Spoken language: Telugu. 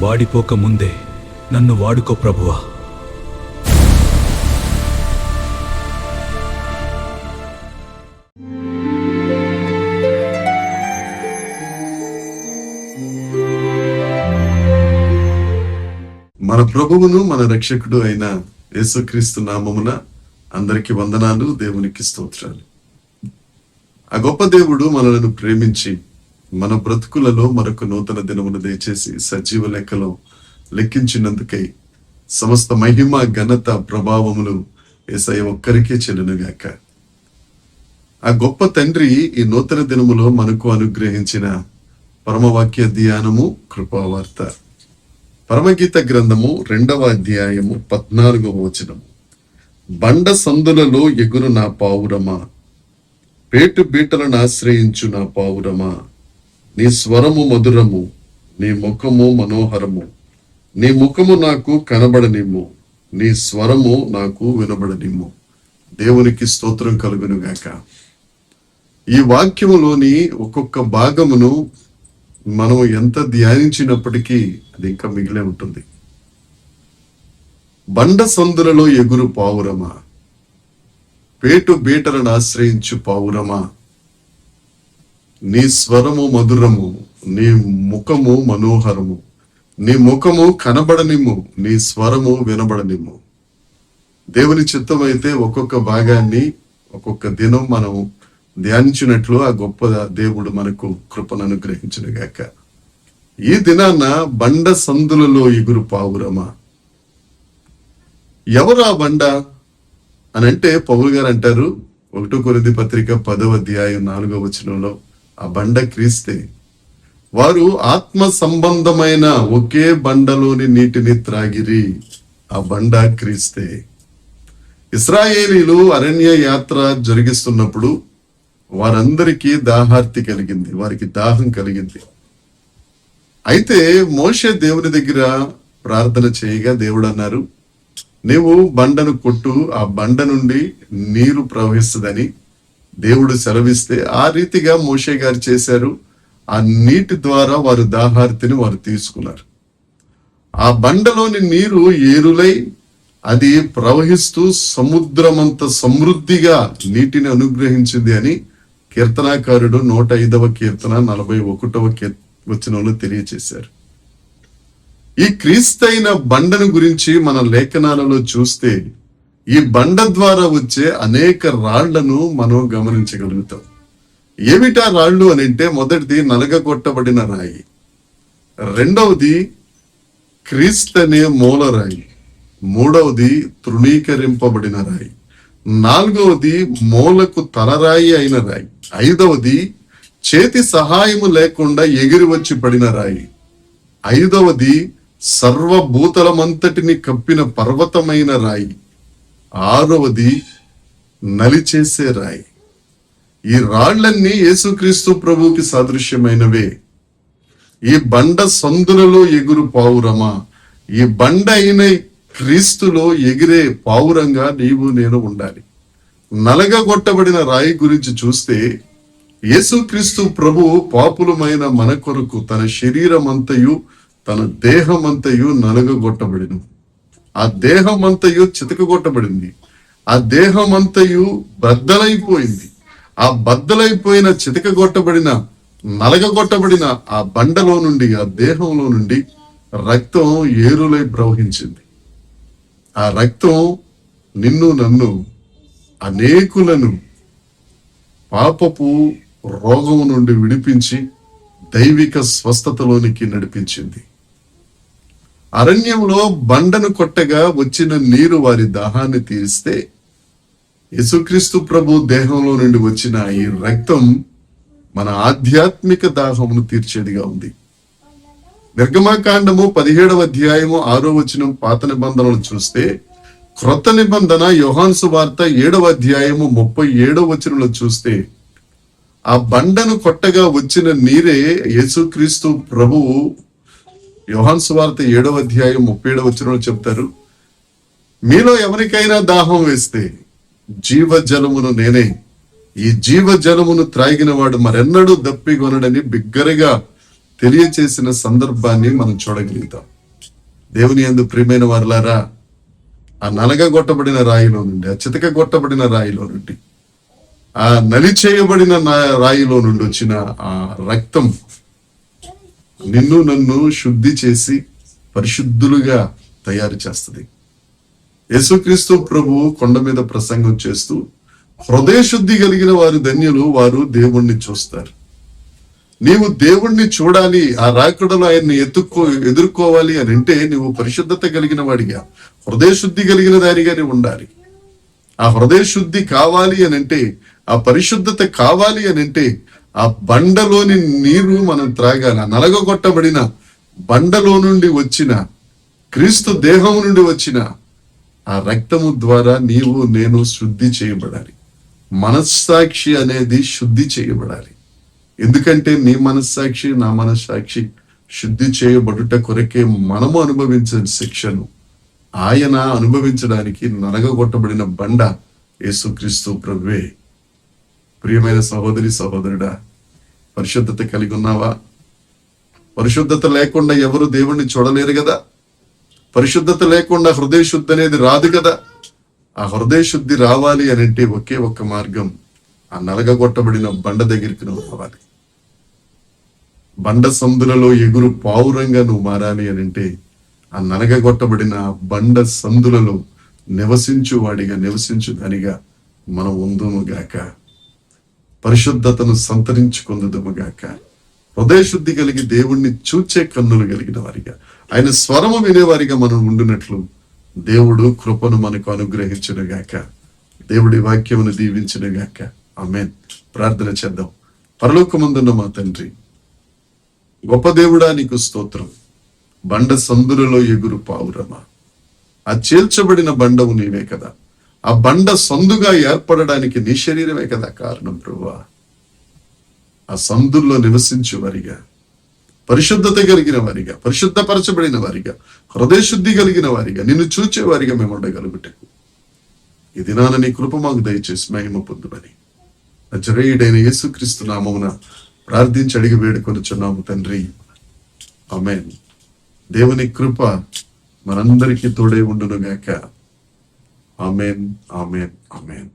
వాడిపోక ముందే నన్ను వాడుకో ప్రభువా. మన ప్రభువును మన రక్షకుడు అయిన యేసుక్రీస్తు నామమున అందరికి వందనాలు, దేవునికి స్తోత్రాలు. ఆ గొప్ప దేవుడు మనలను ప్రేమించి మన బ్రతుకులలో మరొక నూతన దినమును దయచేసి సజీవ లెక్కలో లెక్కించినందుకై సమస్త మహిమ, ఘనత, ప్రభావములు యేసయ్య ఒక్కరికే చెల్లునుగాక. ఆ గొప్ప తండ్రి ఈ నూతన దినములో మనకు అనుగ్రహించిన పరమవాక్య ధ్యానము, కృపావార్త. పరమగీత గ్రంథము 2వ అధ్యాయము 14వ వచనము. బండ సందులలో ఎగురు నా పావురమా, పేటు బీటలను ఆశ్రయించు నా పావురమా, నీ స్వరము మధురము, నీ ముఖము మనోహరము, నీ ముఖము నాకు కనబడనిమ్ము, నీ స్వరము నాకు వినబడనిమ్ము. దేవునికి స్తోత్రం కలుగును గాక. ఈ వాక్యములోని ఒక్కొక్క భాగమును మనం ఎంత ధ్యానించినప్పటికీ అది ఇంకా మిగిలే ఉంటుంది. బండ సందులలో ఎగురు పావురమా, పేటు బీటలను ఆశ్రయించు పావురమా, నీ స్వరము మధురము, నీ ముఖము మనోహరము, నీ ముఖము కనబడనిమ్ము, నీ స్వరము వినబడనిమ్ము. దేవుని చిత్తమైతే ఒక్కొక్క భాగాన్ని ఒక్కొక్క దినం మనం ధ్యానించినట్లు ఆ గొప్ప దేవుడు మనకు కృపను అనుగ్రహించునుగాక. ఈ దినాన బండ సందులలో ఎగురు పావురమా. ఎవరు ఆ బండ అని అంటే పౌలు గారు అంటారు 1 కొరింథీ పత్రిక 10వ అధ్యాయం 4వ వచనంలో, ఆ బండ క్రీస్తే. వారు ఆత్మ సంబంధమైన ఒకే బండలోని నీటిని త్రాగిరి, ఆ బండ క్రీస్తే. ఇశ్రాయేలీలు అరణ్య యాత్ర జరిగిస్తున్నప్పుడు వారందరికీ దాహార్తి కలిగింది, వారికి దాహం కలిగింది. అయితే మోషే దేవుని దగ్గర ప్రార్థన చేయగా దేవుడు అన్నారు, నీవు బండను కొట్టు, ఆ బండ నుండి నీరు ప్రవహిస్తుందని దేవుడు సెలవిస్తే ఆ రీతిగా మోషే గారు చేశారు. ఆ నీటి ద్వారా వారు దాహార్తిని వారు తీసుకున్నారు. ఆ బండలోని నీరు ఏరులై అది ప్రవహిస్తూ సముద్రమంత సమృద్ధిగా నీటిని అనుగ్రహించింది అని కీర్తనాకారుడు 105వ కీర్తన 41వ వచనంలో తెలియచేశారు. ఈ క్రీస్తైన బండను గురించి మన లేఖనాలలో చూస్తే ఈ బండ ద్వారా వచ్చే అనేక రాళ్లను మనం గమనించగలుగుతాం. ఏమిటా రాళ్ళు అని అంటే, మొదటిది నలగగొట్టబడిన రాయి, రెండవది క్రీస్తనే మూలరాయి, మూడవది తృణీకరింపబడిన రాయి, నాలుగవది మూలకు తలరాయి అయిన రాయి, ఐదవది చేతి సహాయము లేకుండా ఎగిరి వచ్చి పడిన రాయి, ఐదవది సర్వభూతలమంతటిని కప్పిన పర్వతమైన రాయి, ఆరవది నలిచేసే రాయి. ఈ రాళ్లన్నీ యేసుక్రీస్తు ప్రభువుకి సాదృశ్యమైనవే. ఈ బండ సందులలో ఎగురు పావురమా, ఈ బండ అయిన క్రీస్తులో ఎగిరే పావురంగా నీవు నేను ఉండాలి. నలగగొట్టబడిన రాయి గురించి చూస్తే, యేసుక్రీస్తు ప్రభువు పాపులమైన మన కొరకు తన శరీరమంతయు తన దేహమంతయు నలగగొట్టబడిను. ఆ దేహమంతయు చితకగొట్టబడింది. ఆ దేహమంతయు బద్దలైపోయింది. ఆ బద్దలైపోయిన, చితకగొట్టబడిన, నలగగొట్టబడిన ఆ బండలో నుండి, ఆ దేహంలో నుండి రక్తం ఏరులై ప్రవహించింది. ఆ రక్తం నిన్ను నన్ను అనేకులను పాపపు రోగం నుండి విడిపించి దైవిక స్వస్థతలోనికి నడిపించింది. అరణ్యంలో బండను కొట్టగా వచ్చిన నీరు వారి దాహాన్ని తీరిస్తే, యేసుక్రీస్తు ప్రభు దేహంలో నుండి వచ్చిన ఈ రక్తం మన ఆధ్యాత్మిక దాహమును తీర్చేదిగా ఉంది. నిర్గమకాండము 17వ అధ్యాయము 6వ వచనం పాత నిబంధనలు చూస్తే, క్రొత్త నిబంధన యోహాను సువార్త 7వ అధ్యాయము 37వ వచనంలో చూస్తే, ఆ బండను కొట్టగా వచ్చిన నీరే యేసుక్రీస్తు ప్రభువు. యోహాను సువార్త 7వ అధ్యాయం 37వ వచనంలో చెప్తారు, మీలో ఎవరికైనా దాహం వేస్తే జీవజలమును నేనే, ఈ జీవజలమును త్రాగిన వాడు మరెన్నడూ దప్పికొనడని బిగ్గరగా తెలియచేసిన సందర్భాన్ని మనం చూడగలుగుతాం. దేవుని యందు ప్రియమైన వారలారా, ఆ నలగగొట్టబడిన రాయిలో నుండి, ఆ చితకగొట్టబడిన రాయిలో నుండి, ఆ నలిచేయబడిన రాయిలో నుండి వచ్చిన ఆ రక్తం నిన్ను నన్ను శుద్ధి చేసి పరిశుద్ధులుగా తయారు చేస్తుంది. యేసుక్రీస్తు ప్రభువు కొండ మీద ప్రసంగం చేస్తూ, హృదయ శుద్ధి కలిగిన వారు ధన్యులు, వారు దేవుణ్ణి చూస్తారు. నీవు దేవుణ్ణి చూడాలి, ఆ రాకడలో ఆయన్ని ఎదుర్కోవాలి అని అంటే నువ్వు పరిశుద్ధత కలిగిన వాడిగా, హృదయ శుద్ధి కలిగిన దానిగా నీవు ఉండాలి. ఆ హృదయ శుద్ధి కావాలి అని అంటే, ఆ పరిశుద్ధత కావాలి అని అంటే, ఆ బండలోని నీరు మనం త్రాగాలి. ఆ నలగొట్టబడిన బండలో నుండి వచ్చిన, క్రీస్తు దేహం నుండి వచ్చిన ఆ రక్తము ద్వారా నీవు నేను శుద్ధి చేయబడాలి. మనస్సాక్షి అనేది శుద్ధి చేయబడాలి. ఎందుకంటే నీ మనస్సాక్షి, నా మనస్సాక్షి శుద్ధి చేయబడుట కొరకే మనము అనుభవించిన శిక్షను ఆయన అనుభవించడానికి నలగొట్టబడిన బండ యేసుక్రీస్తు ప్రభువే. ప్రియమైన సహోదరి సహోదరుడా, పరిశుద్ధత కలిగి ఉన్నావా? పరిశుద్ధత లేకుండా ఎవరు దేవుణ్ణి చూడలేరు కదా. పరిశుద్ధత లేకుండా హృదయ శుద్ధి అనేది రాదు కదా. ఆ హృదయ శుద్ధి రావాలి అని అంటే ఒకే ఒక్క మార్గం, ఆ నలగొట్టబడిన బండ దగ్గరికి నువ్వు రావాలి. బండ సందులలో ఎగురు పావురంగా నువ్వు మారాలి అని అంటే, ఆ నలగొట్టబడిన బండ సందులలో నివసించు వాడిగా, నివసించు దానిగా మనం ఉందుము గాక. పరిశుద్ధతను సంతరించుకుందుము గాక. హృదయ శుద్ధి కలిగి దేవుణ్ణి చూచే కన్నులు కలిగిన వారిగా, ఆయన స్వరము వినేవారిగా మనం ఉండునట్లు దేవుడు కృపను మనకు అనుగ్రహించును గాక. దేవుడి వాక్యమును దీవించును గాక. ఆమేన్. ప్రార్థన చేద్దాం. పరలోకమందున్న మా తండ్రి, గొప్ప దేవుడా, నీకు స్తోత్రం. బండ సందులలో ఎగురు పావురమా, ఆ చేల్చబడిన బండవు నీవే కదా. ఆ బండ సందుగా ఏర్పడడానికి నీ శరీరమే కదా కారణం ప్రభువా. ఆ సందుల్లో నివసించు వారిగా, పరిశుద్ధత కలిగిన వారిగా, పరిశుద్ధపరచబడిన వారిగా, హృదయ శుద్ధి కలిగిన వారిగా, నిన్ను చూచే వారిగా మేము ఉండగలుగుటకు ఈ దినాన నీ కృప మాకు దయచేసి మహిమ పొందుమని నజరేయుడైన యేసుక్రీస్తు నామమున ప్రార్థించి అడిగి వేడుకొనుచున్నాము తండ్రి. ఆమేన్. దేవుని కృప మనందరికీ తోడై ఉండును గాక. ఆమేన్, ఆమేన్, ఆమేన్.